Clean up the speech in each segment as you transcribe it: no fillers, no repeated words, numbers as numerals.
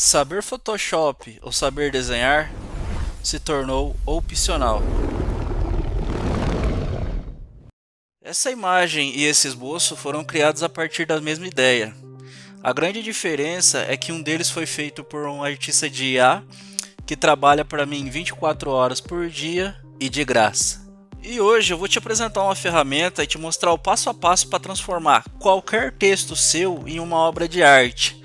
Saber Photoshop ou saber desenhar se tornou opcional. Essa imagem e esse esboço foram criados a partir da mesma ideia. A grande diferença é que um deles foi feito por um artista de IA que trabalha para mim 24 horas por dia e de graça. E hoje eu vou te apresentar uma ferramenta e te mostrar o passo a passo para transformar qualquer texto seu em uma obra de arte.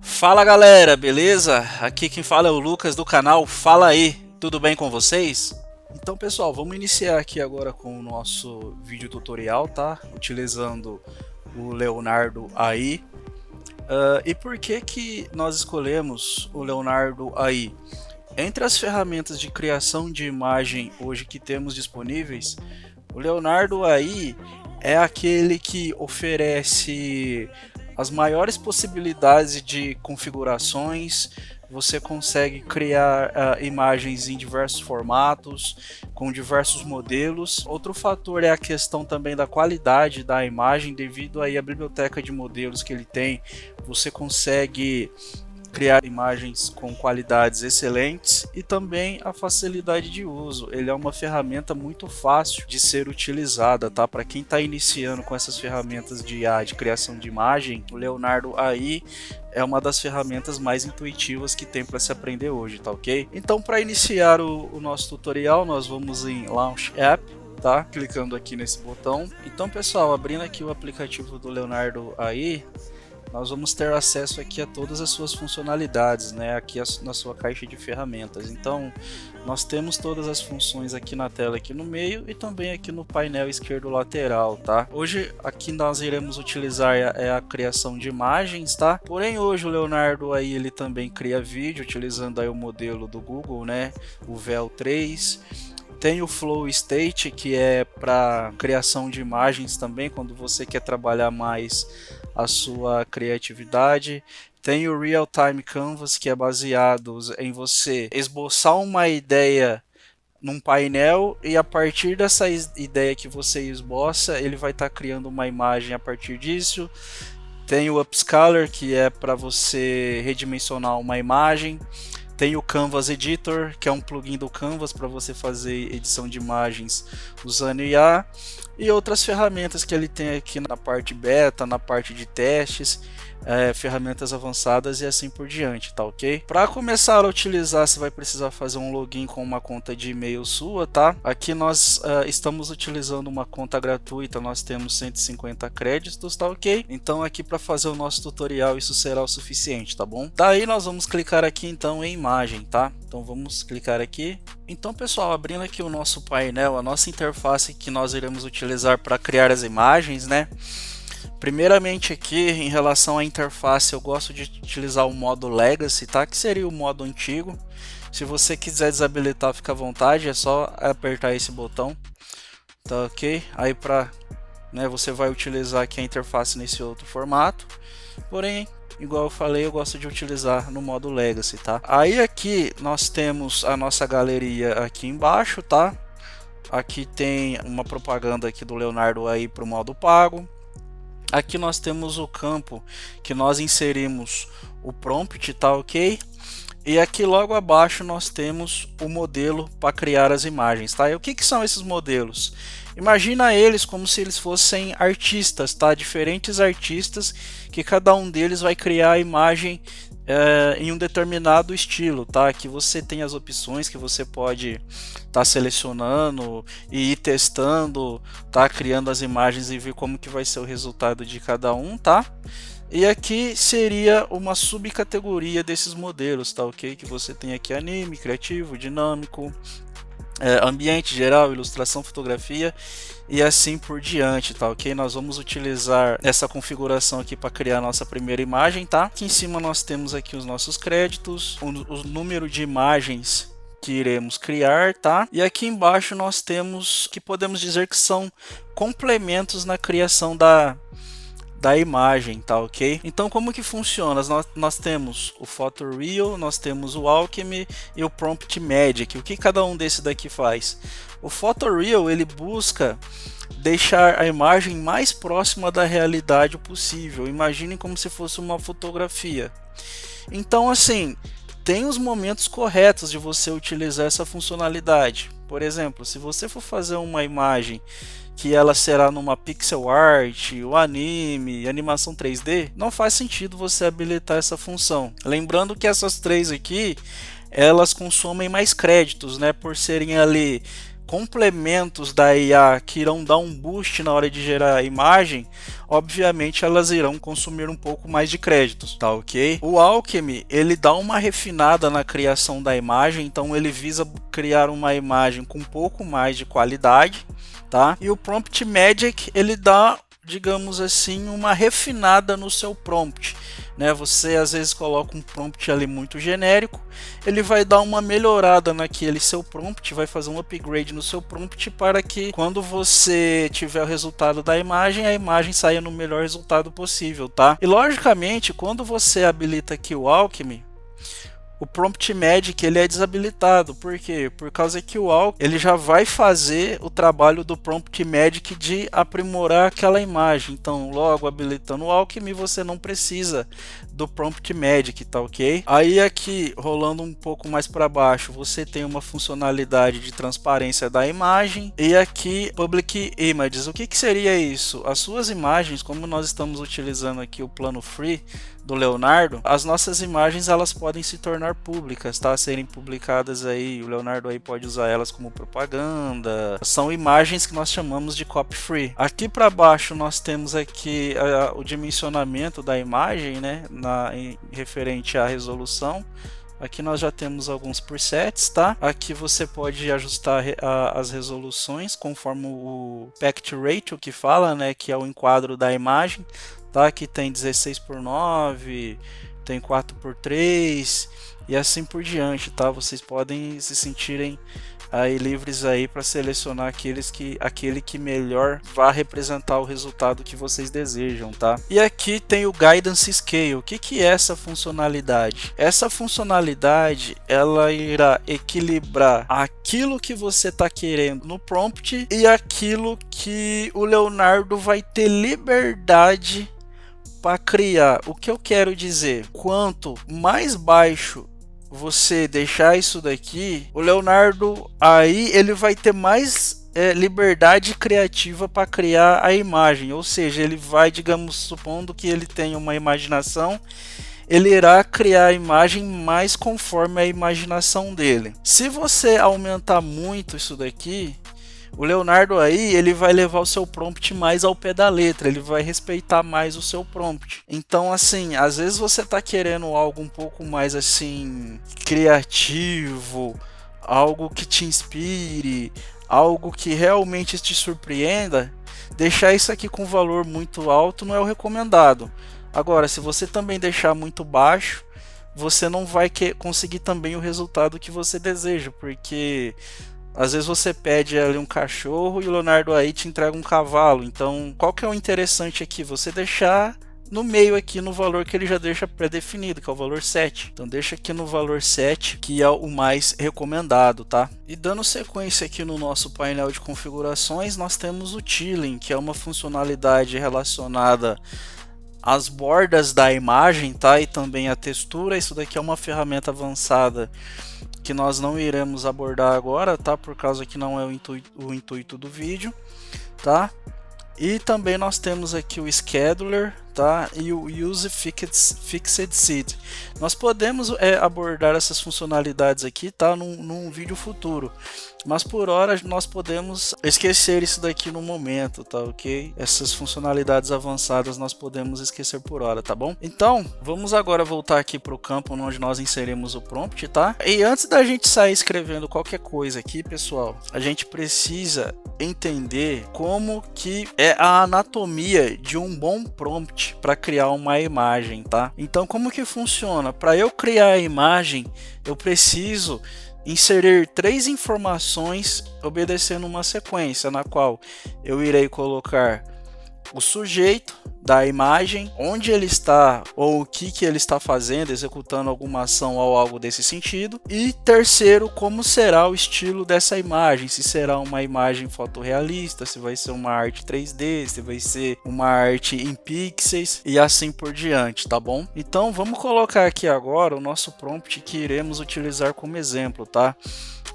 Fala galera, beleza? Aqui quem fala é o Lucas do canal Fala Aí, tudo bem com vocês? Então pessoal, vamos iniciar aqui agora com o nosso vídeo tutorial, tá? Utilizando o Leonardo AI. E por que nós escolhemos o Leonardo AI? Entre as ferramentas de criação de imagem hoje que temos disponíveis, o Leonardo AI é aquele que oferece as maiores possibilidades de configurações. Você consegue criar imagens em diversos formatos, com diversos modelos. Outro fator é a questão também da qualidade da imagem, devido aí à biblioteca de modelos que ele tem. Você consegue criar imagens com qualidades excelentes e também a facilidade de uso. Ele é uma ferramenta muito fácil de ser utilizada, tá? Para quem está iniciando com essas ferramentas de IA, de criação de imagem, o Leonardo AI é uma das ferramentas mais intuitivas que tem para se aprender hoje, tá ok? Então, para iniciar o nosso tutorial, nós vamos em Launch App, tá? Clicando aqui nesse botão. Então, pessoal, abrindo aqui o aplicativo do Leonardo AI, nós vamos ter acesso aqui a todas as suas funcionalidades, né? Aqui na sua caixa de ferramentas. Então, nós temos todas as funções aqui na tela, aqui no meio e também aqui no painel esquerdo lateral, tá? Hoje aqui nós iremos utilizar a criação de imagens, tá? Porém hoje o Leonardo aí ele também cria vídeo utilizando aí o modelo do Google, né? O Veo 3. Tem o Flow State, que é para criação de imagens também, quando você quer trabalhar mais a sua criatividade. Tem o Real Time Canvas, que é baseado em você esboçar uma ideia num painel e a partir dessa ideia que você esboça, ele vai estar criando uma imagem a partir disso. Tem o Upscaler, que é para você redimensionar uma imagem. Tem o Canvas Editor, que é um plugin do Canvas para você fazer edição de imagens usando IA. E outras ferramentas que ele tem aqui na parte beta, na parte de testes, ferramentas avançadas e assim por diante, tá ok? Para começar a utilizar, você vai precisar fazer um login com uma conta de e-mail sua, tá? Aqui nós estamos utilizando uma conta gratuita, nós temos 150 créditos, tá ok? Então aqui para fazer o nosso tutorial isso será o suficiente, tá bom? Daí nós vamos clicar aqui então em imagem, tá? Então vamos clicar aqui. Então pessoal, abrindo aqui o nosso painel, a nossa interface que nós iremos utilizar para criar as imagens, né? Primeiramente aqui, em relação à interface, eu gosto de utilizar o modo Legacy, tá? Que seria o modo antigo. Se você quiser desabilitar, fica à vontade, é só apertar esse botão, tá ok? Aí você vai utilizar aqui a interface nesse outro formato, porém, igual eu falei, eu gosto de utilizar no modo Legacy, tá? Aí aqui nós temos a nossa galeria aqui embaixo, tá? Aqui tem uma propaganda aqui do Leonardo aí para o modo pago. Aqui nós temos o campo que nós inserimos o prompt, tá ok? E aqui logo abaixo nós temos o modelo para criar as imagens, tá? E o que são esses modelos? Imagina eles como se eles fossem artistas, tá? Diferentes artistas que cada um deles vai criar a imagem em um determinado estilo, tá? Aqui você tem as opções que você pode estar selecionando e ir testando, tá? Criando as imagens e ver como que vai ser o resultado de cada um, tá? E aqui seria uma subcategoria desses modelos, tá ok? Que você tem aqui anime, criativo, dinâmico, ambiente geral, ilustração, fotografia e assim por diante, tá ok? Nós vamos utilizar essa configuração aqui para criar a nossa primeira imagem, tá? Aqui em cima nós temos aqui os nossos créditos, o número de imagens que iremos criar, tá? E aqui embaixo nós temos que podemos dizer que são complementos na criação da imagem, tá ok? Então como que funciona? Nós temos o Photoreal, nós temos o Alchemy e o Prompt Magic. O que cada um desse daqui faz? O Photoreal ele busca deixar a imagem mais próxima da realidade possível. Imagine como se fosse uma fotografia. Então, assim, tem os momentos corretos de você utilizar essa funcionalidade. Por exemplo, se você for fazer uma imagem que ela será numa pixel art, o anime, animação 3D, não faz sentido você habilitar essa função. Lembrando que essas três aqui, elas consomem mais créditos, né, por serem ali complementos da IA que irão dar um boost na hora de gerar a imagem. Obviamente elas irão consumir um pouco mais de créditos, tá ok? O Alchemy, ele dá uma refinada na criação da imagem, então ele visa criar uma imagem com um pouco mais de qualidade, tá? E o Prompt Magic, ele dá, digamos assim, uma refinada no seu prompt, né? Você às vezes coloca um prompt ali muito genérico, ele vai dar uma melhorada naquele seu prompt, vai fazer um upgrade no seu prompt para que quando você tiver o resultado da imagem, a imagem saia no melhor resultado possível, tá? E logicamente, quando você habilita aqui o Alchemy, o Prompt Magic ele é desabilitado. Por quê? Por causa que o Alchemy ele já vai fazer o trabalho do Prompt Magic de aprimorar aquela imagem. Então, logo habilitando o Alchemy, você não precisa do Prompt Magic, tá ok? Aí aqui, rolando um pouco mais para baixo, você tem uma funcionalidade de transparência da imagem. E aqui, Public Images. O que seria isso? As suas imagens, como nós estamos utilizando aqui o plano Free do Leonardo, as nossas imagens elas podem se tornar públicas, tá? Serem publicadas aí, o Leonardo aí pode usar elas como propaganda. São imagens que nós chamamos de copy free. Aqui para baixo nós temos aqui o dimensionamento da imagem, né? Referente à resolução. Aqui nós já temos alguns presets, tá? Aqui você pode ajustar as resoluções conforme o aspect ratio que fala, né? Que é o enquadro da imagem, tá? Aqui tem 16:9, tem 4:3 e assim por diante, tá? Vocês podem se sentirem aí livres aí para selecionar aquele que melhor vai representar o resultado que vocês desejam, tá? E aqui tem o Guidance Scale. O que é essa funcionalidade? Essa funcionalidade ela irá equilibrar aquilo que você está querendo no prompt e aquilo que o Leonardo vai ter liberdade para criar. O que eu quero dizer? Quanto mais baixo você deixar isso daqui, o Leonardo aí ele vai ter mais liberdade criativa para criar a imagem, ou seja, ele vai, digamos, supondo que ele tenha uma imaginação, ele irá criar a imagem mais conforme a imaginação dele. Se você aumentar muito isso daqui, o Leonardo aí, ele vai levar o seu prompt mais ao pé da letra, ele vai respeitar mais o seu prompt. Então, assim, às vezes você tá querendo algo um pouco mais, assim, criativo, algo que te inspire, algo que realmente te surpreenda, deixar isso aqui com valor muito alto não é o recomendado. Agora, se você também deixar muito baixo, você não vai conseguir também o resultado que você deseja, porque às vezes você pede ali um cachorro e o Leonardo aí te entrega um cavalo. Então, qual que é o interessante aqui? Você deixar no meio aqui no valor que ele já deixa pré-definido, que é o valor 7. Então deixa aqui no valor 7, que é o mais recomendado, tá? E dando sequência aqui no nosso painel de configurações, nós temos o Tiling, que é uma funcionalidade relacionada às bordas da imagem, tá? E também a textura. Isso daqui é uma ferramenta avançada que nós não iremos abordar agora, tá? Por causa que não é o intuito do vídeo, tá? E também nós temos aqui o Scheduler, tá? E o Use Fixed Seed. Nós podemos abordar essas funcionalidades aqui, tá? Num vídeo futuro. Mas por hora nós podemos esquecer isso daqui no momento, tá ok? Essas funcionalidades avançadas nós podemos esquecer por hora, tá bom? Então, vamos agora voltar aqui para o campo onde nós inserimos o prompt, tá? E antes da gente sair escrevendo qualquer coisa aqui, pessoal, a gente precisa entender como que é a anatomia de um bom prompt para criar uma imagem, tá? Então, como que funciona? Para eu criar a imagem, eu preciso inserir 3 informações obedecendo uma sequência na qual eu irei colocar o sujeito, da imagem, onde ele está ou o que ele está fazendo, executando alguma ação ou algo desse sentido. E terceiro, como será o estilo dessa imagem, se será uma imagem fotorrealista, se vai ser uma arte 3D, se vai ser uma arte em pixels e assim por diante, tá bom? Então vamos colocar aqui agora o nosso prompt que iremos utilizar como exemplo, tá?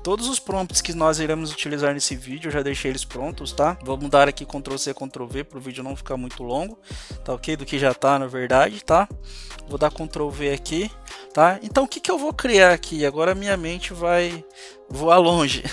Todos os prompts que nós iremos utilizar nesse vídeo, eu já deixei eles prontos, tá? Vamos dar aqui Ctrl+C, Ctrl+V para o vídeo não ficar muito longo, tá ok? Do que já tá, na verdade, tá? Vou dar Ctrl+V aqui, tá? Então o que que eu vou criar aqui? Agora minha mente vai voar longe.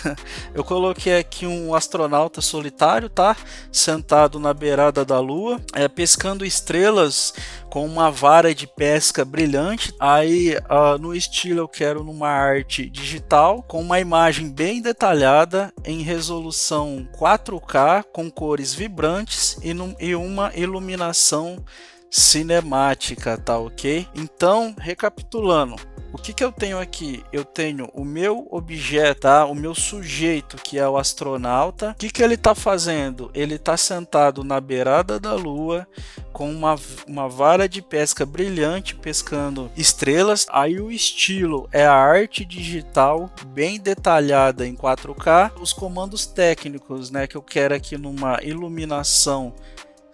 Eu coloquei aqui um astronauta solitário, tá? Sentado na beirada da lua, pescando estrelas com uma vara de pesca brilhante. Aí no estilo eu quero numa arte digital, com uma imagem bem detalhada em resolução 4K, com cores vibrantes e uma iluminação cinemática, tá ok? Então, recapitulando, o que eu tenho aqui? Eu tenho o meu objeto, tá? O meu sujeito, que é o astronauta. O que ele está fazendo? Ele está sentado na beirada da lua com uma vara de pesca brilhante, pescando estrelas. Aí o estilo é a arte digital bem detalhada em 4K. Os comandos técnicos, né, que eu quero aqui numa iluminação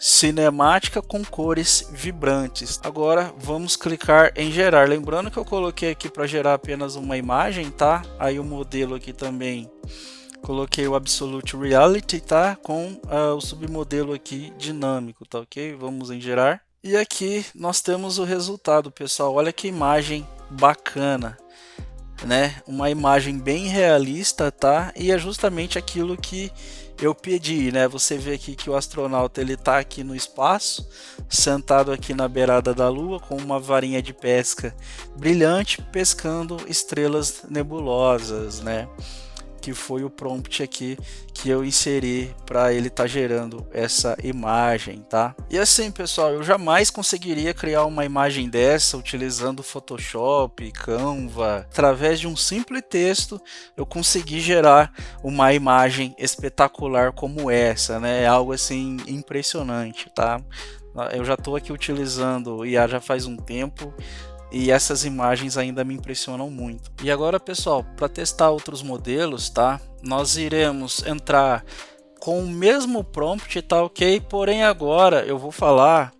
cinemática com cores vibrantes. Agora vamos clicar em gerar. Lembrando que eu coloquei aqui para gerar apenas uma imagem, tá? Aí o modelo aqui também coloquei o Absolute Reality, tá? Com o submodelo aqui dinâmico, tá ok? Vamos em gerar. E aqui nós temos o resultado, pessoal. Olha que imagem bacana, né? Uma imagem bem realista, tá? E é justamente aquilo que eu pedi, né? Você vê aqui que o astronauta ele tá aqui no espaço, sentado aqui na beirada da lua com uma varinha de pesca brilhante, pescando estrelas nebulosas, né? Que foi o prompt aqui que eu inseri para ele estar gerando essa imagem, tá? E assim, pessoal, eu jamais conseguiria criar uma imagem dessa utilizando Photoshop, Canva. Através de um simples texto, eu consegui gerar uma imagem espetacular como essa, né? É algo assim impressionante, tá? Eu já estou aqui utilizando o IA já faz um tempo. E essas imagens ainda me impressionam muito. E agora, pessoal, para testar outros modelos, tá? Nós iremos entrar com o mesmo prompt, tá ok? Porém agora eu vou falar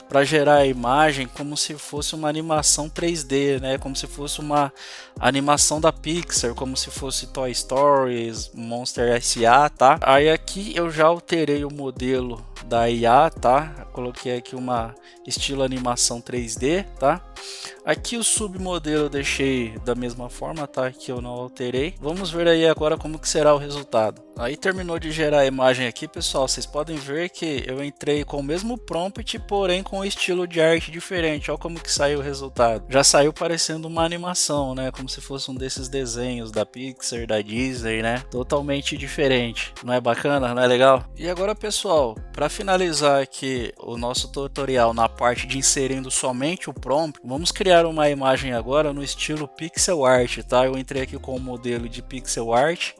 para gerar a imagem como se fosse uma animação 3D, né? Como se fosse uma animação da Pixar, como se fosse Toy Story, Monster S.A., tá? Aí aqui eu já alterei o modelo da IA, tá? Coloquei aqui uma estilo animação 3D, tá? Aqui o submodelo eu deixei da mesma forma, tá? Que eu não alterei. Vamos ver aí agora como que será o resultado. Aí terminou de gerar a imagem aqui, pessoal. Vocês podem ver que eu entrei com o mesmo prompt, porém com um estilo de arte diferente. Olha como que saiu o resultado. Já saiu parecendo uma animação, né? Como se fosse um desses desenhos da Pixar, da Disney, né? Totalmente diferente. Não é bacana? Não é legal? E agora, pessoal, para finalizar aqui o nosso tutorial na parte de inserindo somente o prompt, vamos criar uma imagem agora no estilo pixel art, tá? Eu entrei aqui com o modelo de pixel art.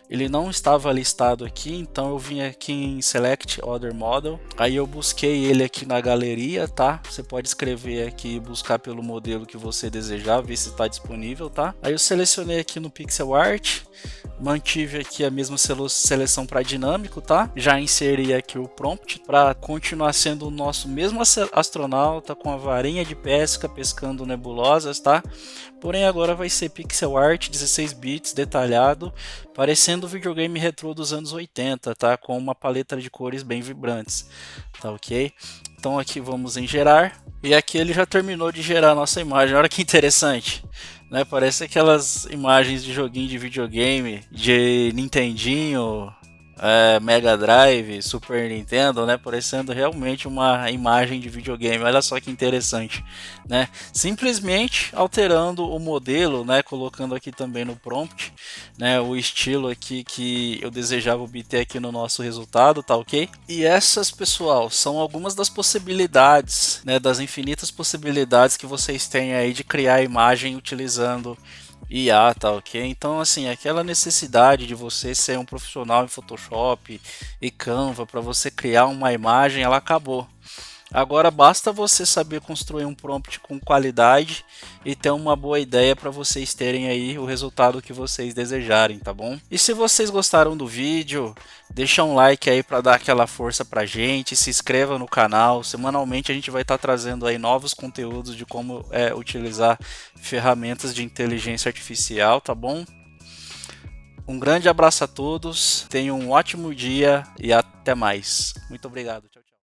Ele não estava listado aqui, então eu vim aqui em Select Other Model. Aí eu busquei ele aqui na galeria, tá? Você pode escrever aqui e buscar pelo modelo que você desejar, ver se está disponível, tá? Aí eu selecionei aqui no Pixel Art, mantive aqui a mesma seleção para dinâmico, tá? Já inseri aqui o prompt para continuar sendo o nosso mesmo astronauta com a varinha de pesca pescando nebulosas, tá? Porém agora vai ser pixel art 16 bits detalhado, parecendo o videogame retrô dos anos 80, tá? Com uma paleta de cores bem vibrantes, tá ok? Então aqui vamos em gerar, e aqui ele já terminou de gerar a nossa imagem. Olha que interessante, né? Parece aquelas imagens de joguinho de videogame, de Nintendinho, Mega Drive, Super Nintendo, né? Parecendo realmente uma imagem de videogame. Olha só que interessante, né? Simplesmente alterando o modelo, né? Colocando aqui também no prompt, né? O estilo aqui que eu desejava obter aqui no nosso resultado, tá ok? E essas, pessoal, são algumas das possibilidades, né? Das infinitas possibilidades que vocês têm aí de criar imagem utilizando IA, tá ok? Então, assim, aquela necessidade de você ser um profissional em Photoshop e Canva para você criar uma imagem, ela acabou, Agora basta você saber construir um prompt com qualidade e ter uma boa ideia para vocês terem aí o resultado que vocês desejarem, tá bom? E se vocês gostaram do vídeo, deixa um like aí para dar aquela força pra gente, se inscreva no canal. Semanalmente a gente vai estar trazendo aí novos conteúdos de como utilizar ferramentas de inteligência artificial, tá bom? Um grande abraço a todos, tenham um ótimo dia e até mais. Muito obrigado.